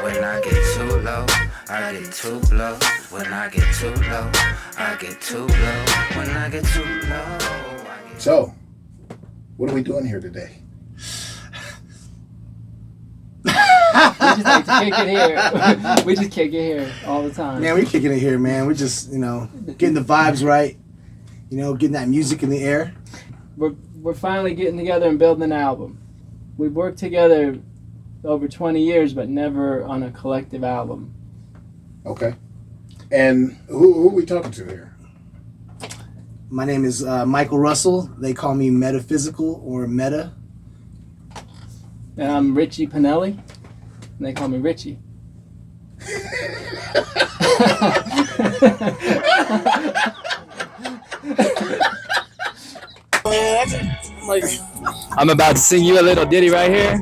When I get too low, I get too low. When I get too low, I get too low. When I get too low. So, what are we doing here today? We just like to kick it here. We just kick it here all the time. Man, we're kicking it here, man. We're just, getting the vibes right. Getting that music in the air. We're finally getting together and building an album. We've worked together over 20 years, but never on a collective album. Okay. And who are we talking to here? My name is Michael Russell. They call me Metaphysical or Meta. And I'm Richie Panelli, and they call me Richie. I'm about to sing you a little ditty right here.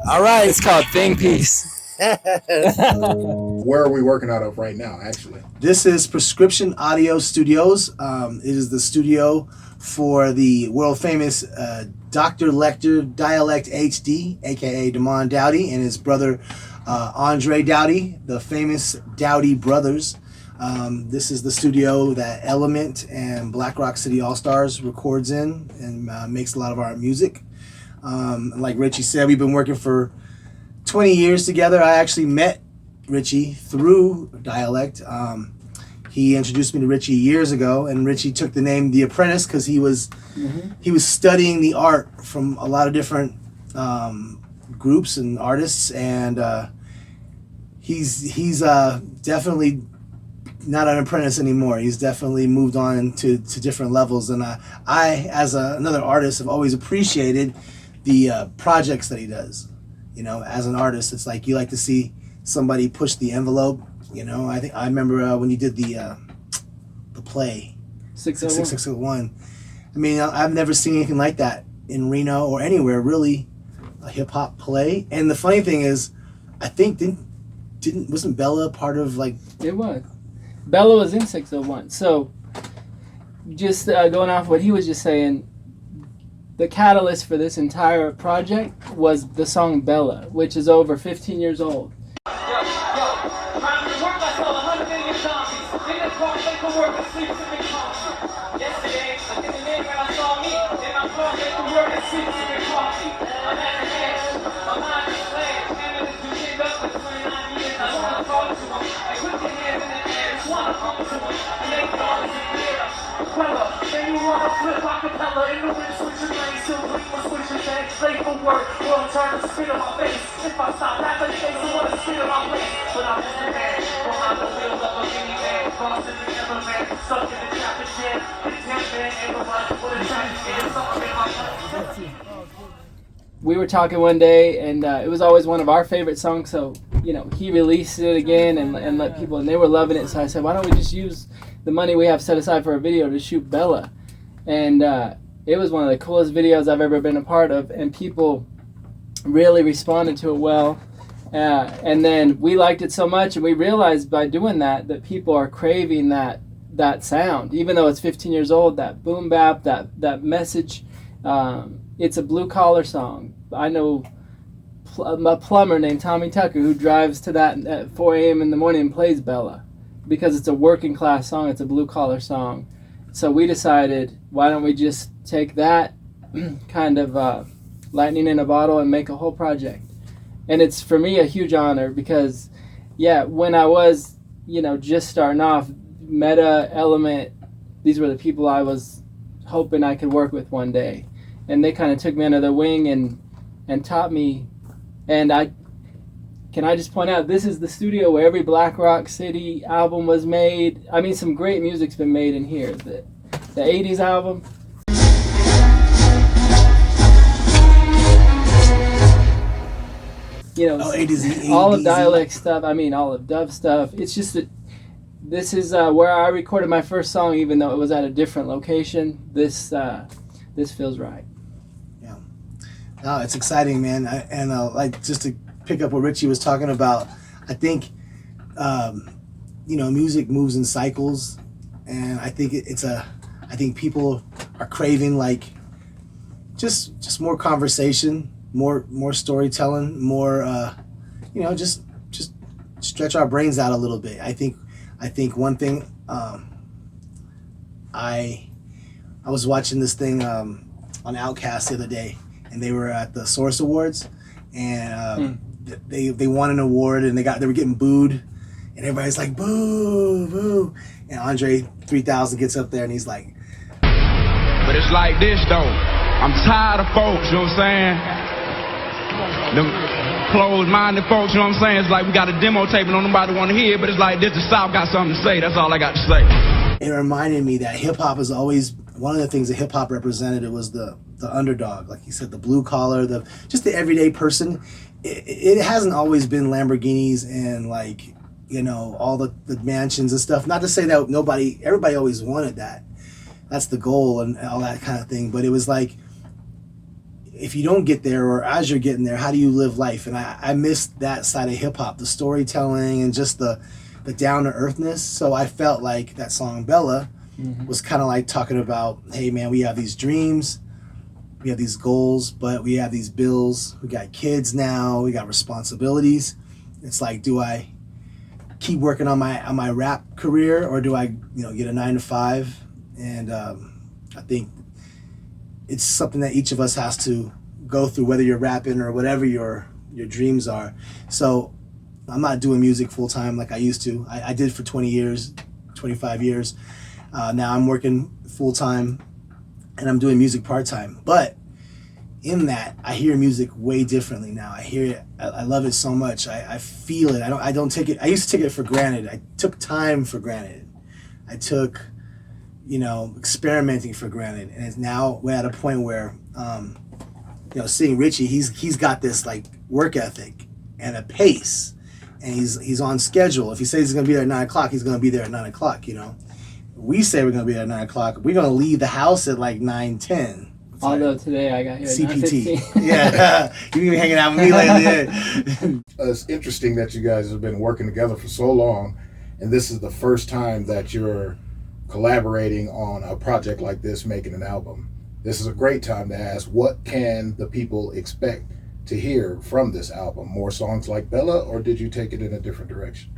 All right, it's called Thing Piece. Where are we working out of right now, actually? This is Prescription Audio Studios. It is the studio for the world famous Dr. Lecter Dialect HD, aka Damon Dowdy, and his brother Andre Dowdy, the famous Dowdy brothers. This is the studio that Element and Black Rock City All Stars records in and makes a lot of our music. Like Richie said, we've been working for 20 years together. I actually met Richie through Dialect. He introduced me to Richie years ago, and Richie took the name The Apprentice because he was studying the art from a lot of different groups and artists, and he's definitely not an apprentice anymore. He's definitely moved on to different levels, and I as another artist, have always appreciated the projects that he does. As an artist, it's like you like to see somebody push the envelope. I remember when you did the play 601. I mean, I've never seen anything like that in Reno or anywhere really, a hip hop play. And the funny thing is, I think wasn't Bella part of like? It was. Bella was in 601. So, just going off what he was just saying, the catalyst for this entire project was the song Bella, which is over 15 years old. We were talking one day, and it was always one of our favorite songs, so he released it again and let people, and they were loving it. So I said, why don't we just use the money we have set aside for a video to shoot Bella? And it was one of the coolest videos I've ever been a part of, and people really responded to it well. And then we liked it so much, and we realized by doing that people are craving that sound, even though it's 15 years old. That boom bap, that message. It's a blue collar song. I know a plumber named Tommy Tucker who drives to that at 4 a.m. in the morning and plays Bella because it's a working class song. It's a blue collar song. So we decided, why don't we just take that kind of lightning in a bottle and make a whole project? And it's, for me, a huge honor because, when I was, just starting off, Meta, Element, these were the people I was hoping I could work with one day. And they kind of took me under their wing and taught me. And can I just point out, this is the studio where every Black Rock City album was made. I mean, some great music's been made in here. The 80s album. All of Dialect stuff. I mean, all of Dove stuff. It's just that this is where I recorded my first song, even though it was at a different location. This feels right. Yeah. No, it's exciting, man. And like, just to pick up what Richie was talking about, I think, music moves in cycles, and I think I think people are craving like just more conversation, more storytelling, more just stretch our brains out a little bit. I think one thing, I was watching this thing on Outkast the other day, and they were at the Source Awards, and they won an award, and they were getting booed, and everybody's like, boo, boo, and Andre 3000 gets up there and he's like, but it's like this though, I'm tired of folks, you know what I'm saying? Them closed-minded folks, you know what I'm saying? It's like we got a demo tape and don't nobody want to hear, but it's like this, the South got something to say. That's all I got to say. It reminded me that hip-hop is always, one of the things that hip-hop represented, it was the underdog. Like you said, the blue collar, just the everyday person. It hasn't always been Lamborghinis and like, all the mansions and stuff. Not to say that everybody always wanted that. That's the goal and all that kind of thing. But it was like, if you don't get there, or as you're getting there, how do you live life? And I missed that side of hip hop, the storytelling and just the down to earthness. So I felt like that song Bella was kind of like talking about, hey man, we have these dreams, we have these goals, but we have these bills. We got kids now, we got responsibilities. It's like, do I keep working on my rap career, or do I get a 9-to-5? And I think it's something that each of us has to go through, whether you're rapping or whatever your dreams are. So I'm not doing music full time like I used to. I did for 20 years, 25 years. Now I'm working full time and I'm doing music part time. But in that, I hear music way differently now. I hear it. I love it so much. I feel it. I don't take it. I used to take it for granted. I took time for granted. I took experimenting for granted, and it's now we're at a point where, seeing Richie, he's got this like work ethic and a pace, and he's on schedule. If he says he's gonna be there at 9 o'clock, he's gonna be there at 9 o'clock. We say we're gonna be there at 9 o'clock. We're gonna leave the house at like 9:10. Although today I got here at CPT. 9:15. Yeah, you've been hanging out with me lately. It's interesting that you guys have been working together for so long, and this is the first time that you're collaborating on a project like this, making an album. This is a great time to ask, what can the people expect to hear from this album? More songs like Bella, or did you take it in a different direction?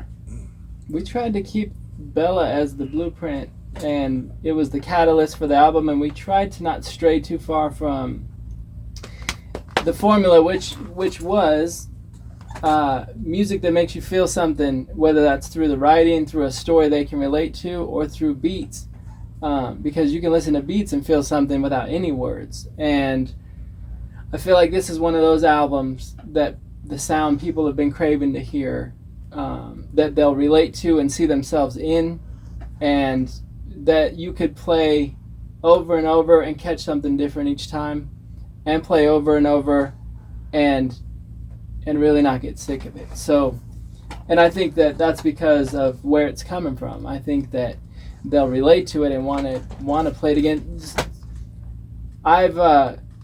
We tried to keep Bella as the blueprint, and it was the catalyst for the album, and we tried to not stray too far from the formula, which was music that makes you feel something, whether that's through the writing, through a story they can relate to, or through beats, because you can listen to beats and feel something without any words. And I feel like this is one of those albums that the sound people have been craving to hear, that they'll relate to and see themselves in, and that you could play over and over and catch something different each time, and play over and over and really not get sick of it. So, and I think that that's because of where it's coming from. I think that they'll relate to it and want to play it again. I've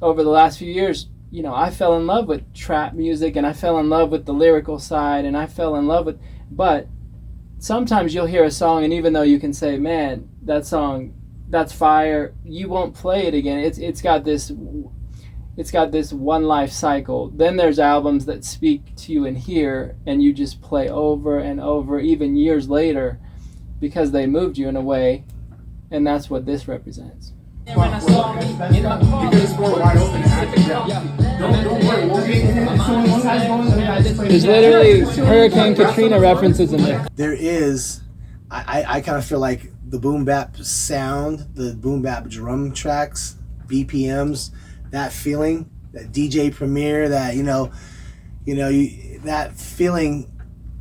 over the last few years, I fell in love with trap music, and I fell in love with the lyrical side, and I fell in love with, but sometimes you'll hear a song, and even though you can say, man, that song, that's fire, you won't play it again. It's got this one life cycle. Then there's albums that speak to you in here, and you just play over and over, even years later, because they moved you in a way, and that's what this represents. There's literally Hurricane Katrina references in there. There is, I kind of feel like the boom bap sound, the boom bap drum tracks, BPMs, that feeling, that DJ Premier, that that feeling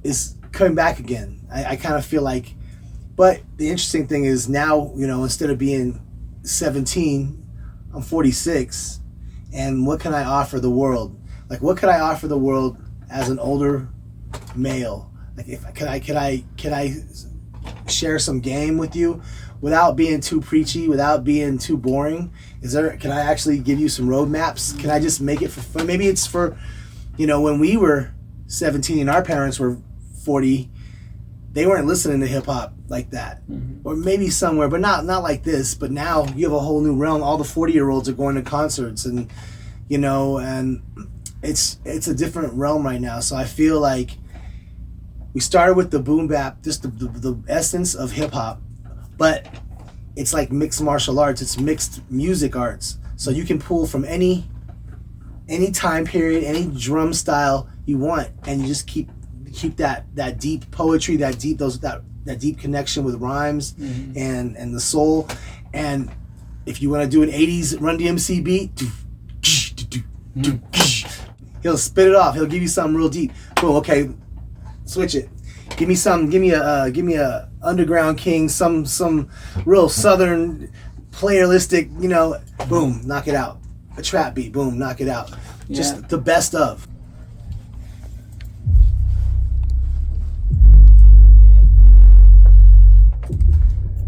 is coming back again. I kind of feel like, but the interesting thing is now, instead of being 17, I'm 46, and what can I offer the world? Like, what could I offer the world as an older male? Like, can I share some game with you without being too preachy, without being too boring? Can I actually give you some roadmaps? Can I just make it for fun? Maybe it's for, when we were 17 and our parents were 40, they weren't listening to hip hop like that. Mm-hmm. Or maybe somewhere, but not like this. But now you have a whole new realm. All the 40-year-olds are going to concerts, and and it's a different realm right now. So I feel like we started with the boom bap, just the essence of hip hop, but it's like mixed martial arts. It's mixed music arts. So you can pull from any time period, any drum style you want, and you just keep that deep poetry, that deep connection with rhymes and the soul. And if you want to do an 80s Run DMC beat, he'll spit it off. He'll give you something real deep. Boom. Okay, switch it. Give me a Underground King, some real southern playalistic, boom, knock it out. A trap beat, boom, knock it out. Just the best of.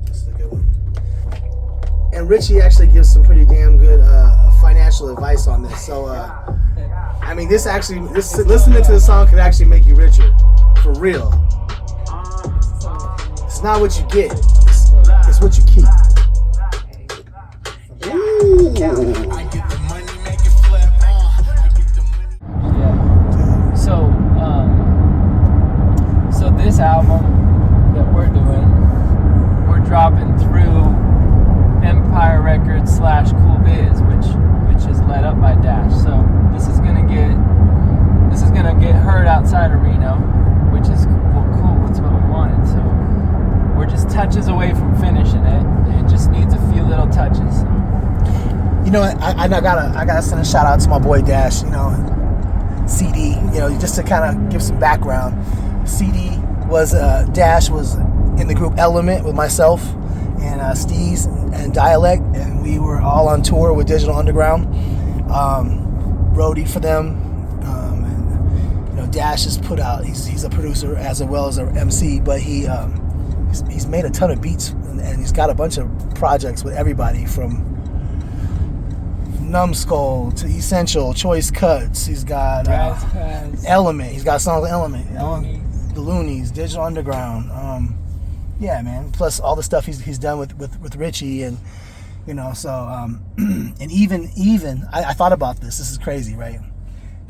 That's a good one. And Richie actually gives some pretty damn good financial advice on this. So, listening to the song could actually make you richer, for real. It's not what you get, it's what you keep. Ooh. Yeah. So this album that we're doing, we're dropping through Empire Records / Cool Biz, which is led up by Dash. So this is gonna get heard outside of Reno, which is cool. It's what we wanted. So we're just touches away from finishing it. It just needs a few little touches. You know, I gotta send a shout out to my boy Dash. CD. Just to kind of give some background. CD was Dash was in the group Element with myself and Steez and Dialect, and we were all on tour with Digital Underground. Roadied for them. Dash has put out. He's a producer as well as an MC, but he's made a ton of beats, and he's got a bunch of projects with everybody from Numbskull to Essential, Choice Cuts. He's got Element. He's got songs with Element. The Loonies, Digital Underground. Yeah, man. Plus all the stuff he's done with Richie, and and even I thought about this. This is crazy, right?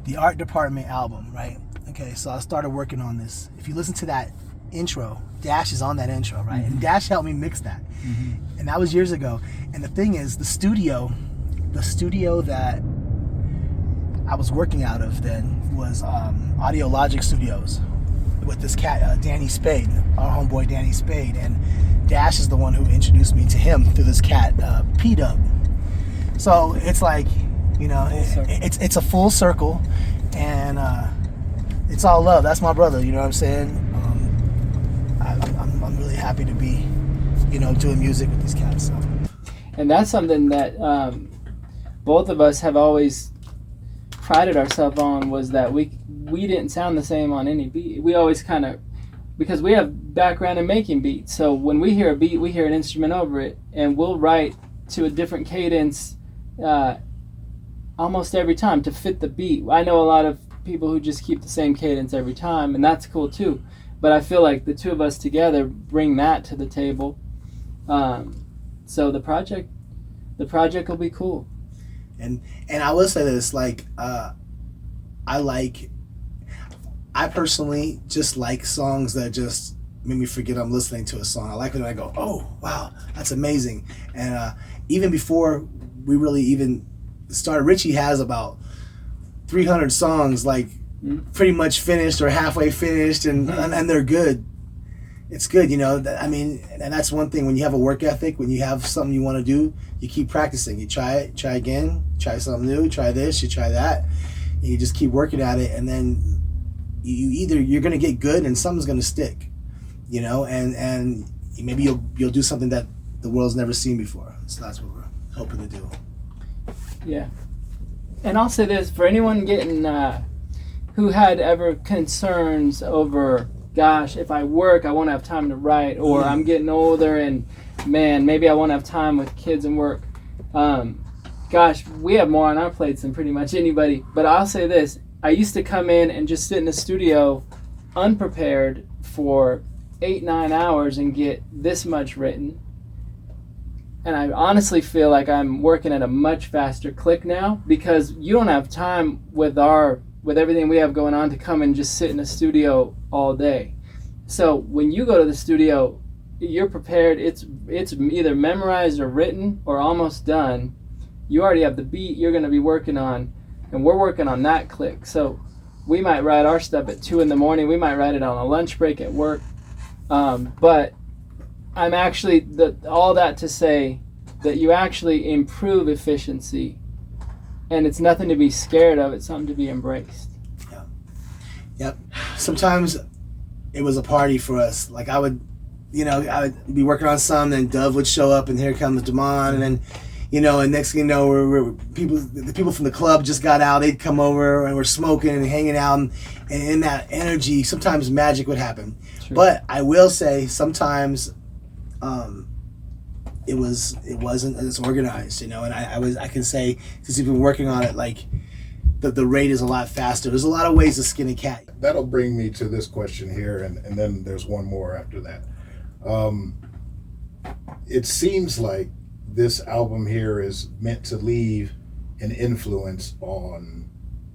The art department album, right? Okay, so I started working on this. If you listen to that intro, Dash is on that intro, right? And Dash helped me mix that. And that was years ago. And the thing is, the studio that I was working out of then was Audio Logic Studios with this cat, Danny Spade, our homeboy Danny Spade. And Dash is the one who introduced me to him through this cat, P-Dub. So it's like, it's a full circle, and it's all love. That's my brother, you know what I'm saying? I'm really happy to be, doing music with these cats. So. And that's something that both of us have always prided ourselves on, was that we didn't sound the same on any beat. We always kind of, because we have background in making beats, so when we hear a beat, we hear an instrument over it, and we'll write to a different cadence almost every time to fit the beat. I know a lot of people who just keep the same cadence every time, and that's cool too. But I feel like the two of us together bring that to the table. So the project will be cool. And I will say this, I personally just like songs that just make me forget I'm listening to a song. I like it when I go, oh wow, that's amazing. And even before we really even started, Richie has about 300 songs pretty much finished or halfway finished, and they're good. It's good, and that's one thing. When you have a work ethic, when you have something you want to do, you keep practicing. You try it, try again, try something new, try this, you try that, and you just keep working at it, and then you're going to get good and something's going to stick, and maybe you'll do something that the world's never seen before. So that's what we're hoping to do. Yeah. And I'll say this, for anyone getting who had ever concerns over, gosh, if I work, I won't have time to write, or I'm getting older and man, maybe I won't have time with kids and work. Gosh, we have more on our plates than pretty much anybody. But I'll say this, I used to come in and just sit in the studio unprepared for 8-9 hours and get this much written. and I honestly feel like I'm working at a much faster click now, because you don't have time with everything we have going on to come and just sit in a studio all day. So when you go to the studio, you're prepared. It's either memorized or written or almost done. You already have the beat you're going to be working on, and we're working on that click. So we might write our stuff at 2 a.m. We might write it on a lunch break at work. But I'm actually, all that to say that you actually improve efficiency, and it's nothing to be scared of. It's something to be embraced. Yeah. Yep. Sometimes it was a party for us. Like I would be working on some, then Dove would show up, and here comes Damon, and then, and next thing you know, the people from the club just got out. They'd come over, and we're smoking and hanging out, and in that energy, sometimes magic would happen. True. But I will say, sometimes it wasn't as organized, and I can say, since you've been working on it, like the rate is a lot faster. There's a lot of ways to skin a cat. That'll bring me to this question here, and then there's one more after that. It seems like this album here is meant to leave an influence on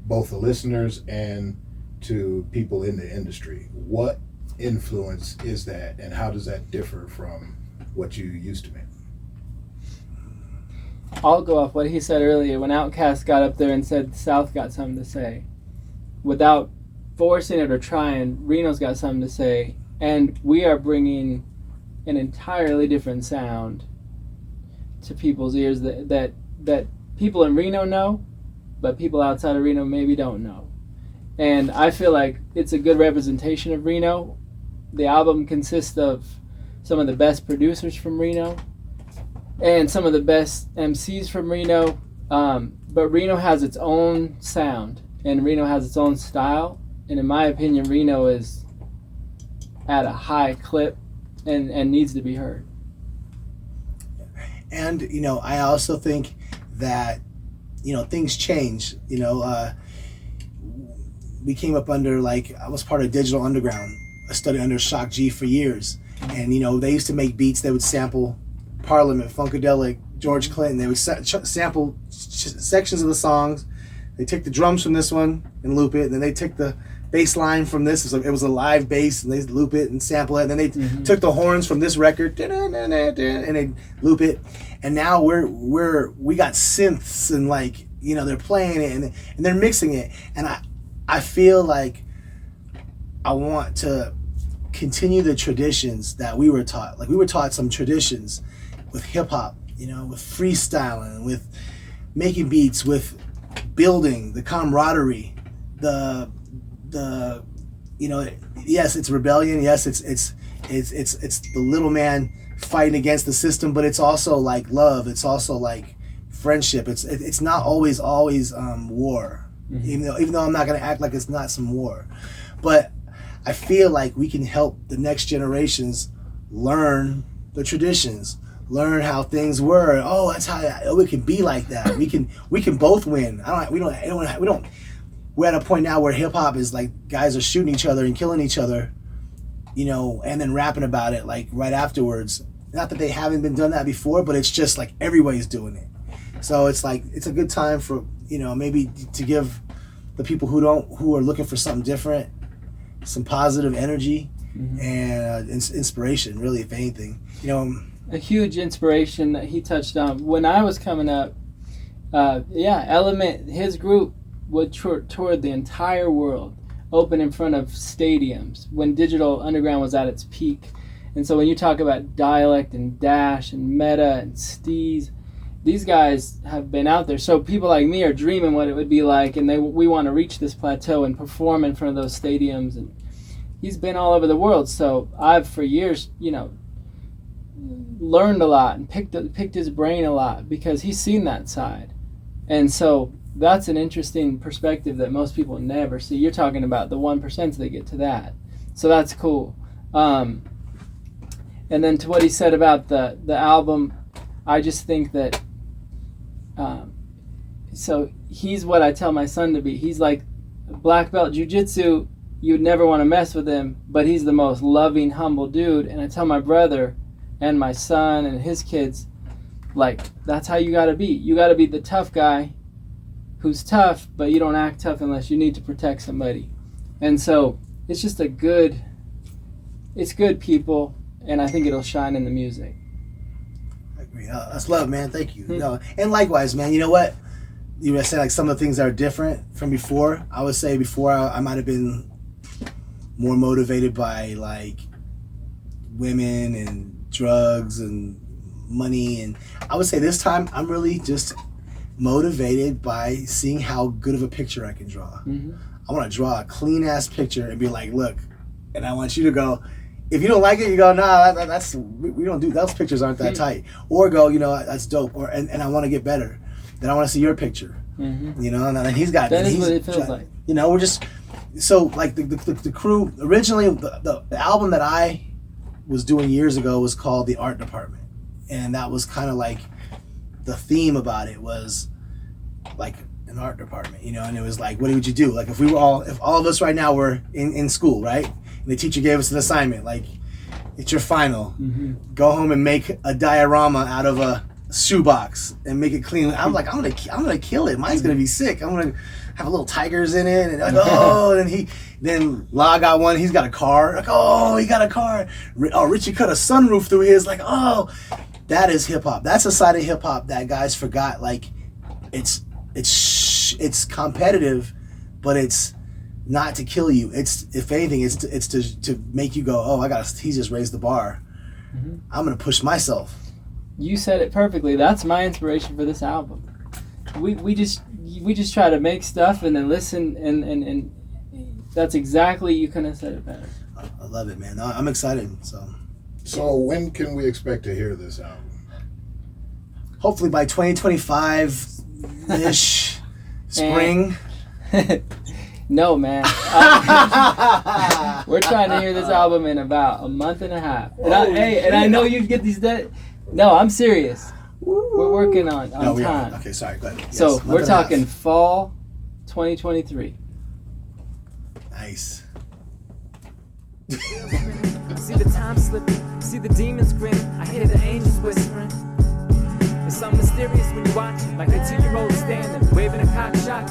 both the listeners and to people in the industry. What influence is that, and how does that differ from what you used to make? I'll go off what he said earlier when Outkast got up there and said South got something to say. Without forcing it or trying, Reno's got something to say, and we are bringing an entirely different sound to people's ears that people in Reno know, but people outside of Reno maybe don't know. And I feel like it's a good representation of Reno. The album consists of some of the best producers from Reno and some of the best MCs from Reno, but Reno has its own sound and Reno has its own style, and in my opinion, Reno is at a high clip and needs to be heard. And I also think that things change. We came up under, like, I was part of Digital Underground. I studied under Shock G for years, and they used to make beats. They would sample Parliament, Funkadelic, George Clinton. They would sample sections of the songs. They take the drums from this one and loop it, and then they take the bass line from this. It was a live bass, and they loop it and sample it. And then they took the horns from this record, and they loop it. And now we got synths, and they're playing it and they're mixing it. And I feel like I want to continue the traditions that we were taught. Like, we were taught some traditions with hip hop, with freestyling, with making beats, with building, the camaraderie, yes, it's rebellion. Yes, it's the little man fighting against the system, but it's also like love. It's also like friendship. It's not always war. Mm-hmm. Even though I'm not gonna act like it's not some war, but I feel like we can help the next generations learn the traditions, learn how things were. Oh, that's how it can be like that. We can both win. We're at a point now where hip hop is like guys are shooting each other and killing each other, and then rapping about it like right afterwards. Not that they haven't been done that before, but it's just like everybody's doing it. So it's like it's a good time for maybe to give the people who are looking for something different some positive energy and inspiration. Really, if anything, a huge inspiration that he touched on when I was coming up. Element, his group would tour the entire world, open in front of stadiums when Digital Underground was at its peak. And so when you talk about Dialect and Dash and Meta and Steez, these guys have been out there. So people like me are dreaming what it would be like, and we want to reach this plateau and perform in front of those stadiums. And he's been all over the world. So I've for years, learned a lot and picked his brain a lot because he's seen that side. And so that's an interesting perspective that most people never see. You're talking about the 1% that get to that. So that's cool. And then to what he said about the album, I just think that so he's what I tell my son to be. He's like black belt jiu-jitsu. You'd never want to mess with him, but he's the most loving, humble dude. And I tell my brother and my son and his kids, Like, that's how you gotta be. You gotta be the tough guy who's tough, but you don't act tough unless you need to protect somebody. And so it's just it's good, people, and I think it'll shine in the music. I agree. That's love, man. Thank you. No, and likewise, man. You know what? You were saying like some of the things that are different from before. I would say before I might have been more motivated by like women and drugs and money, and I would say this time I'm really just motivated by seeing how good of a picture I can draw. Mm-hmm. I want to draw a clean ass picture and be like, look, and I want you to go, if you don't like it, you go, nah, that's we don't do, those pictures aren't that tight. Or go, you know, that's dope. Or and I want to get better. Then I want to see your picture. Mm-hmm. You know, and he's got that is what it feels like. You know, we're just so like the crew originally the album that I was doing years ago was called The Art Department, and that was kind of like the theme about it was like an art department, you know, and it was like, what would you do? Like if all of us right now were in school, right? And the teacher gave us an assignment, like it's your final. Mm-hmm. Go home and make a diorama out of a shoebox and make it clean. I'm like, I'm gonna kill it. Mine's gonna be sick. I'm gonna have little tigers in it, and like, oh, and then La got one. He's got a car. Like, oh, he got a car. Oh, Richie cut a sunroof through his. Like, oh, that is hip hop. That's a side of hip hop that guys forgot. Like, it's competitive, but it's not to kill you. It's, if anything, it's to make you go, oh, he just raised the bar. Mm-hmm. I'm gonna push myself. You said it perfectly. That's my inspiration for this album. We just try to make stuff and then listen, and that's exactly, you couldn't have said it better. I love it, man. No, I'm excited. So when can we expect to hear this album? Hopefully by 2025-ish, spring. No, man. We're trying to hear this album in about a month and a half. And I know you get these No, I'm serious. We're working on time. Okay, sorry, go ahead. So yes, we're talking fall 2023. Nice. See the time slipping, see the demons grinning, I hear the angels whispering. There's something mysterious when you watch it, like a 2-year-old standing, waving a cock shot.